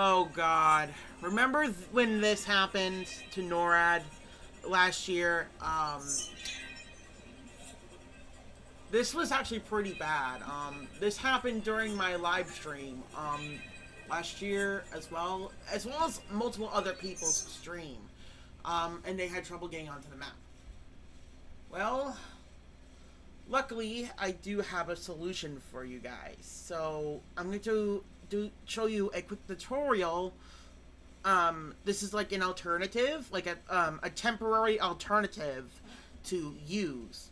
Oh god. Remember when this happened to NORAD last year? This was actually pretty bad. This happened during my live stream last year as well as multiple other people's stream. And they had trouble getting onto the map. Well, luckily I do have a solution for you guys. So I'm going to show you a quick tutorial. This is like an alternative, like a temporary alternative to use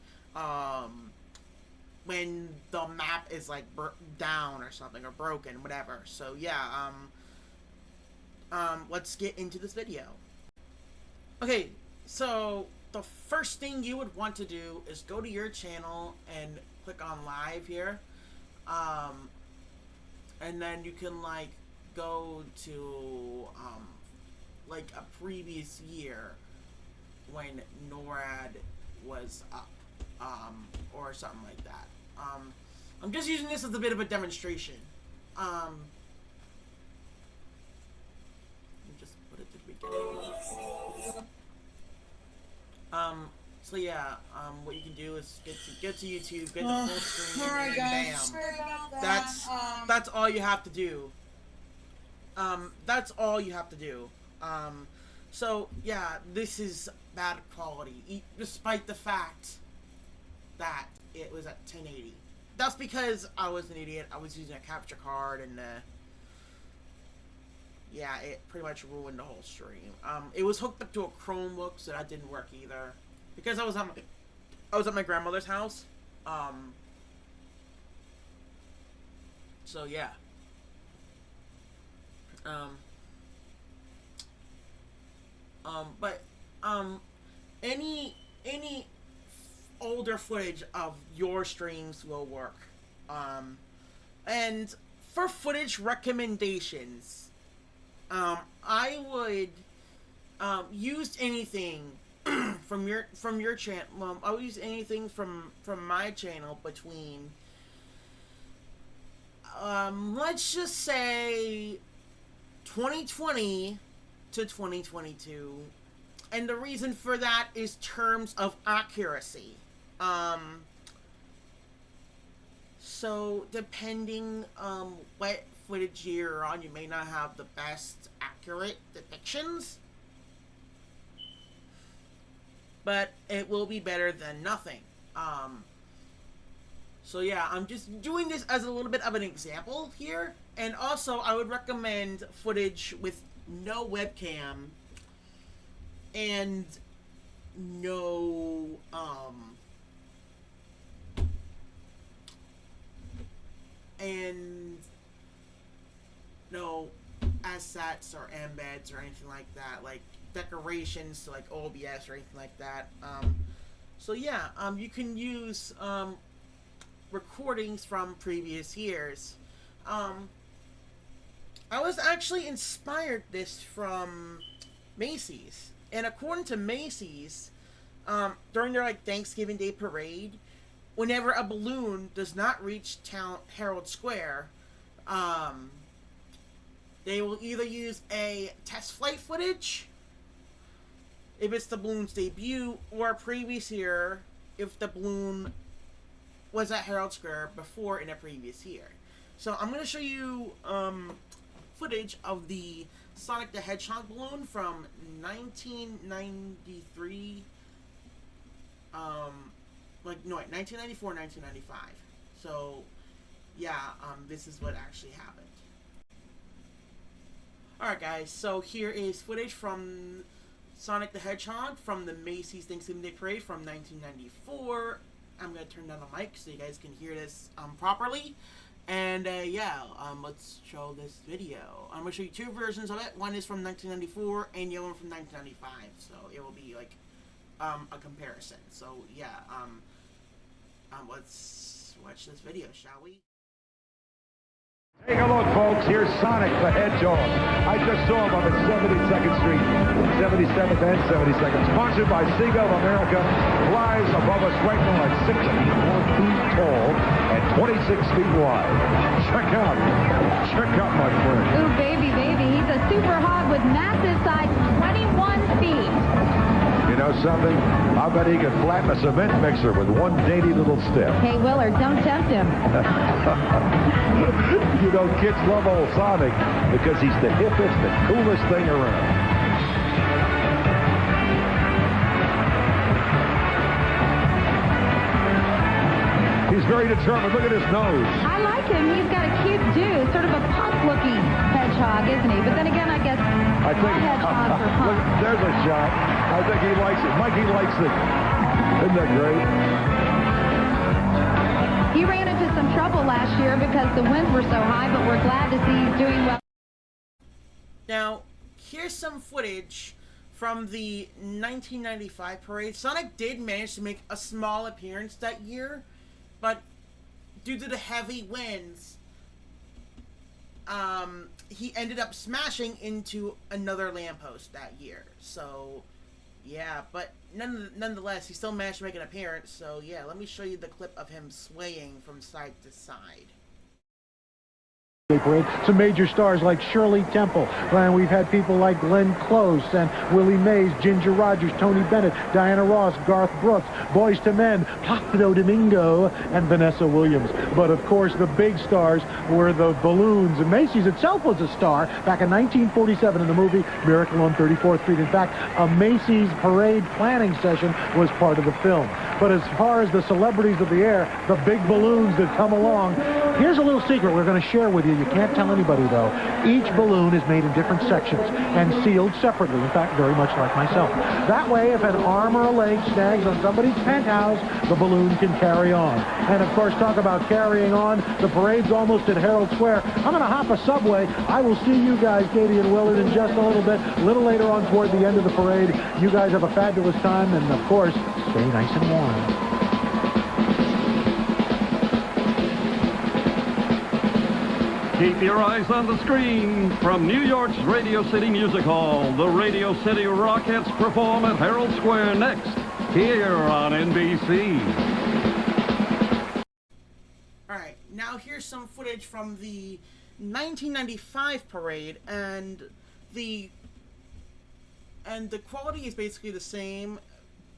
when the map is like down or something, or broken, whatever. So yeah, let's get into this video. Okay, so the first thing you would want to do is go to your channel and click on live here. And then you can like go to like a previous year when NORAD was up, or something like that. I'm just using this as a bit of a demonstration. Let me just put it to the beginning. So yeah, what you can do is get to YouTube, get the full screen, and bam. That's all you have to do. That's all you have to do. So yeah, this is bad quality, despite the fact that it was at 1080. That's because I was an idiot. I was using a capture card, and yeah, it pretty much ruined the whole stream. It was hooked up to a Chromebook, so that didn't work either. Because I was at my grandmother's house. So yeah. But any older footage of your streams will work. And for footage recommendations, I would use anything from your channel. I would use anything from my channel between let's just say 2020 to 2022, and the reason for that is terms of accuracy. So depending what footage you're on, you may not have the best accurate depictions, but it will be better than nothing. So yeah, I'm just doing this as a little bit of an example here. And also, I would recommend footage with no webcam and no assets or embeds or anything like that, like decorations to like OBS or anything like that. So yeah, you can use recordings from previous years. I was actually inspired this from Macy's, and according to Macy's, during their like Thanksgiving Day parade, whenever a balloon does not reach town Herald Square, they will either use a test flight footage if it's the balloon's debut, or a previous year if the balloon was at Herald Square before in a previous year. So I'm going to show you footage of the Sonic the Hedgehog balloon from 1993. 1994, 1995. So yeah, this is what actually happened. Alright guys, so here is footage from Sonic the Hedgehog from the Macy's Thanksgiving Day Parade from 1994. I'm going to turn down the mic so you guys can hear this properly. And yeah, let's show this video. I'm going to show you two versions of it. One is from 1994 and the other one from 1995. So it will be like a comparison. So yeah, let's watch this video, shall we? Take a look, folks. Here's Sonic the Hedgehog. I just saw him on the 72nd Street, 77th and 72nd. Sponsored by Seagull America. Flies above us right now at 6 feet tall and 26 feet wide. Check out my friend. Ooh, baby, baby. a super hog with massive size, 21 feet. You know something? I bet he could flatten a cement mixer with one dainty little step. Hey, Willard, don't tempt him. You know, kids love old Sonic because he's the hippest and coolest thing around. He's very determined. Look at his nose. I like him. He's got a cute do, sort of a punk-looking hedgehog, isn't he? But then again, I guess I think all hedgehogs are punk. look, there's a shot. I think he likes it. Mikey likes it. Isn't that great? He ran into some trouble last year because the winds were so high, but we're glad to see he's doing well. Now, here's some footage from the 1995 parade. Sonic did manage to make a small appearance that year, but due to the heavy winds, he ended up smashing into another lamppost that year. So, yeah, but nonetheless, he still managed to make an appearance. So, yeah, let me show you the clip of him swaying from side to side. Parade. Some major stars like Shirley Temple, and we've had people like Glenn Close and Willie Mays, Ginger Rogers, Tony Bennett, Diana Ross, Garth Brooks, Boyz II Men, Placido Domingo, and Vanessa Williams. But of course, the big stars were the balloons, and Macy's itself was a star back in 1947 in the movie Miracle on 34th Street. In fact, a Macy's parade planning session was part of the film. But as far as the celebrities of the air, the big balloons that come along, here's a little secret we're going to share with you. You can't tell anybody, though. Each balloon is made in different sections and sealed separately, in fact, very much like myself. That way, if an arm or a leg snags on somebody's penthouse, the balloon can carry on. And, of course, talk about carrying on. The parade's almost at Herald Square. I'm going to hop a subway. I will see you guys, Katie and Willard, in just a little bit. A little later on toward the end of the parade. You guys have a fabulous time, and, of course, stay nice and warm. Keep your eyes on the screen. From New York's Radio City Music Hall, the Radio City Rockettes perform at Herald Square next, here on NBC. Alright, now here's some footage from the 1995 parade, and the quality is basically the same.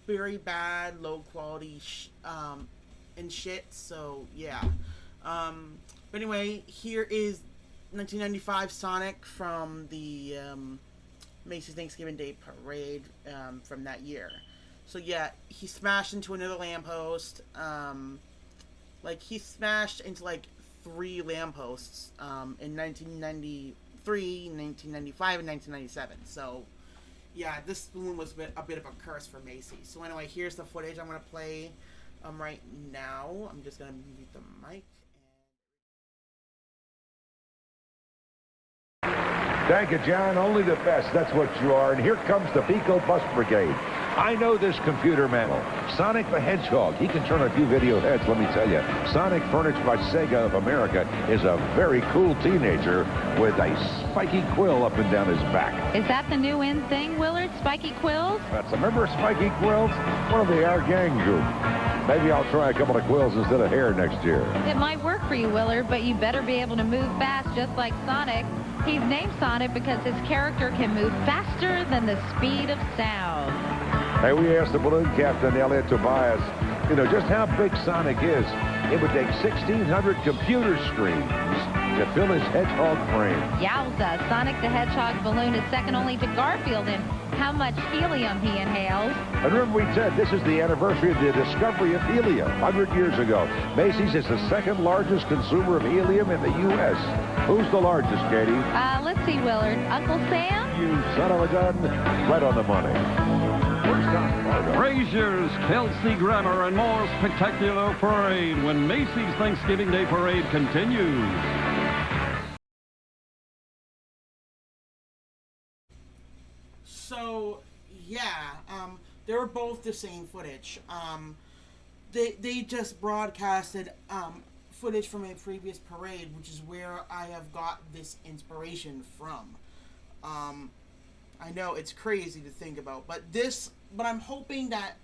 Very bad, low quality and shit, so yeah. But anyway, here is 1995 Sonic from the Macy's Thanksgiving Day Parade from that year. So yeah, he smashed into another lamppost. Like, he smashed into like 3 lampposts in 1993, 1995, and 1997. So yeah, this balloon was a bit of a curse for Macy's. So anyway, here's the footage I'm going to play right now. I'm just going to mute the mic. Thank you, John. Only the best. That's what you are. And here comes the Pico Bus Brigade. I know this computer mantle. Sonic the Hedgehog. He can turn a few video heads, let me tell you. Sonic, furnished by Sega of America, is a very cool teenager with a spiky quill up and down his back. Is that the new in thing, Willard? Spiky quills? Remember spiky quills? One of the Our Gang group. Maybe I'll try a couple of quills instead of hair next year. It might work for you, Willard, but you better be able to move fast just like Sonic. He's named Sonic because his character can move faster than the speed of sound. Hey, we asked the balloon captain, Elliot Tobias, you know, just how big Sonic is. It would take 1,600 computer screens to fill his hedgehog frame. Yowza, Sonic the Hedgehog balloon is second only to Garfield in how much helium he inhales. And remember, we said this is the anniversary of the discovery of helium 100 years ago. Macy's is the second largest consumer of helium in the U.S. Who's the largest, Katie? Let's see, Willard. Uncle Sam? You son of a gun. Right on the money. Frazier's, Kelsey Grammer, and more spectacular parade when Macy's Thanksgiving Day Parade continues. So, yeah, they were both the same footage. They just broadcasted footage from a previous parade, which is where I have got this inspiration from. I know it's crazy to think about, but I'm hoping that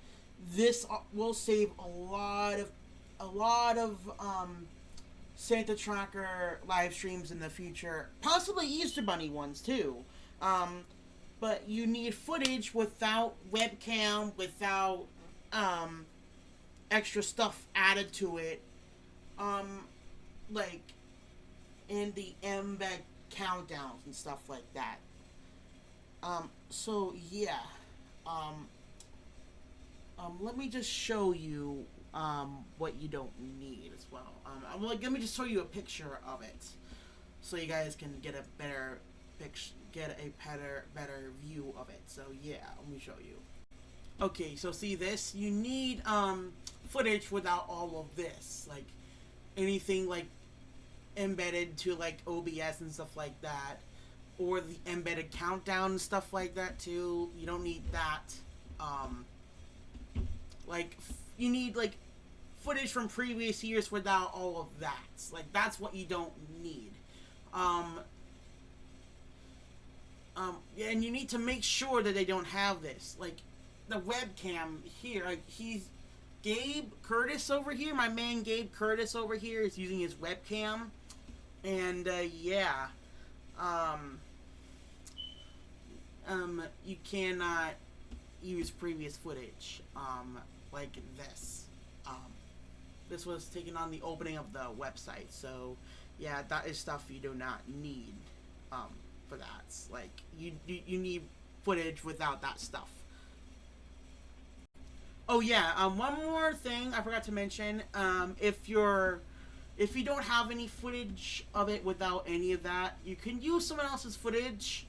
this will save a lot of Santa tracker live streams in the future, possibly Easter Bunny ones too. But you need footage without webcam, without extra stuff added to it, like in the embed countdowns and stuff like that. So yeah, let me just show you what you don't need as well. Let me just show you a picture of it, so you guys can get a better picture, get a better view of it. So yeah, let me show you. Okay, so see this? You need footage without all of this, like anything like embedded to like OBS and stuff like that, or the embedded countdown and stuff like that too. You don't need that. Like you need like footage from previous years without all of that. Like that's what you don't need. Yeah, and you need to make sure that they don't have this. Like the webcam here, like Gabe Curtis over here, my man Gabe Curtis over here is using his webcam, and yeah, you cannot use previous footage, like this. This was taken on the opening of the website, so yeah, that is stuff you do not need, for that. Like, you need footage without that stuff. Oh yeah, one more thing I forgot to mention, if you don't have any footage of it without any of that, you can use someone else's footage,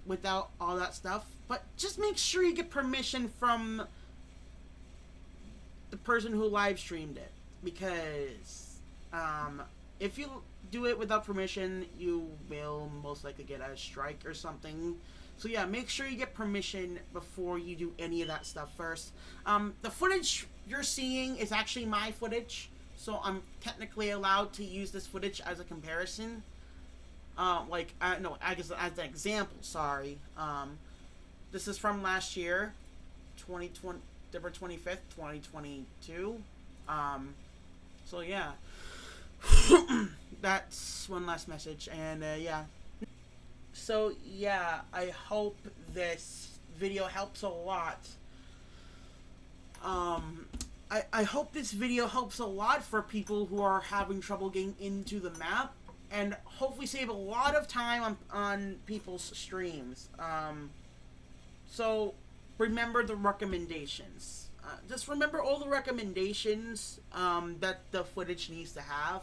without all that stuff, but just make sure you get permission from the person who live streamed it, because if you do it without permission, you will most likely get a strike or something. So yeah, make sure you get permission before you do any of that stuff first. The footage you're seeing is actually my footage, so I'm technically allowed to use this footage as a comparison. I guess as an example, sorry. This is from last year, 2020, December 25th, 2022. So yeah. That's one last message, and yeah. So yeah, I hope this video helps a lot. I hope this video helps a lot for people who are having trouble getting into the map, and hopefully save a lot of time on people's streams. So remember the recommendations. Just remember all the recommendations that the footage needs to have.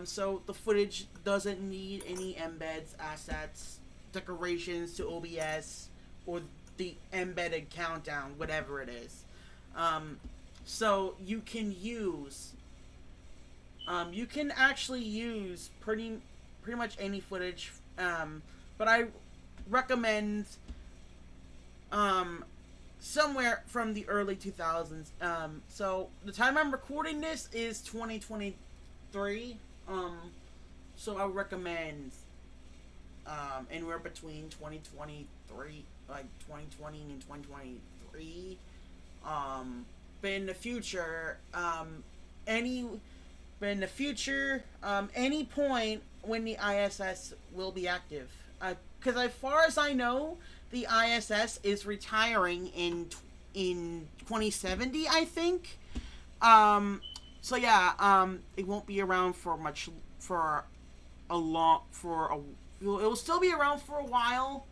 So the footage doesn't need any embeds, assets, decorations to OBS, or the embedded countdown, whatever it is. So you can use, you can actually use pretty much any footage, but I recommend somewhere from the early 2000s. So the time I'm recording this is 2023. So I would recommend anywhere between 2023, like 2020 and 2023. But in the future, any point when the ISS will be active. Because as far as I know, the ISS is retiring in 2070, I think. So yeah, it won't be around for it will still be around for a while,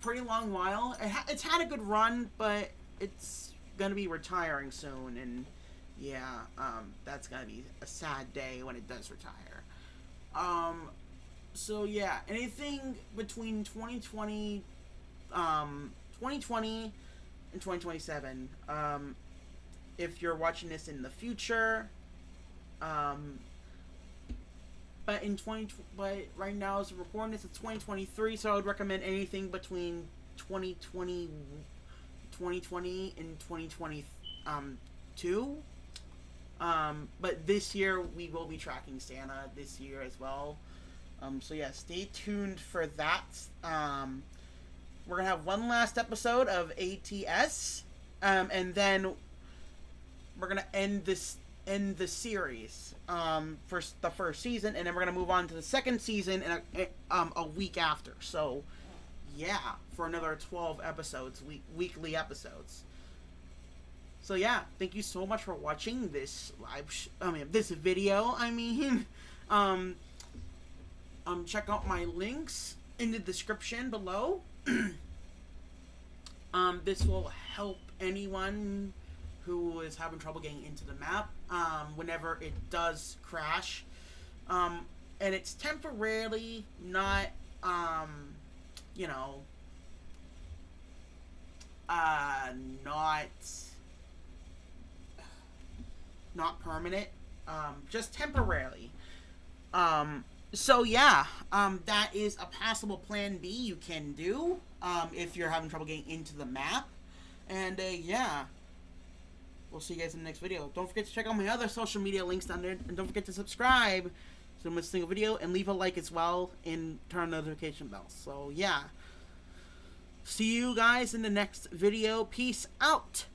pretty long while. It's had a good run, but it's gonna be retiring soon, and yeah, that's gonna be a sad day when it does retire. So yeah, anything between 2020 and 2027, if you're watching this in the future, but right now as we're recording this, it's 2023, so I would recommend anything between 2020 and 2022. But this year we will be tracking Santa this year as well. So yeah, stay tuned for that. We're gonna have one last episode of ATS, and then we're gonna end this in the series for the first season, and then we're gonna move on to the second season in a week after. So yeah, for another 12 episodes, weekly episodes. So yeah, thank you so much for watching this this video. Check out my links in the description below. This will help anyone who is having trouble getting into the map whenever it does crash. And it's temporarily, not, you know, not permanent, just temporarily. So yeah, that is a possible plan B you can do, if you're having trouble getting into the map. And, yeah. We'll see you guys in the next video. Don't forget to check out my other social media links down there. And don't forget to subscribe so you don't miss a single video. And leave a like as well. And turn on the notification bell. So, yeah. See you guys in the next video. Peace out.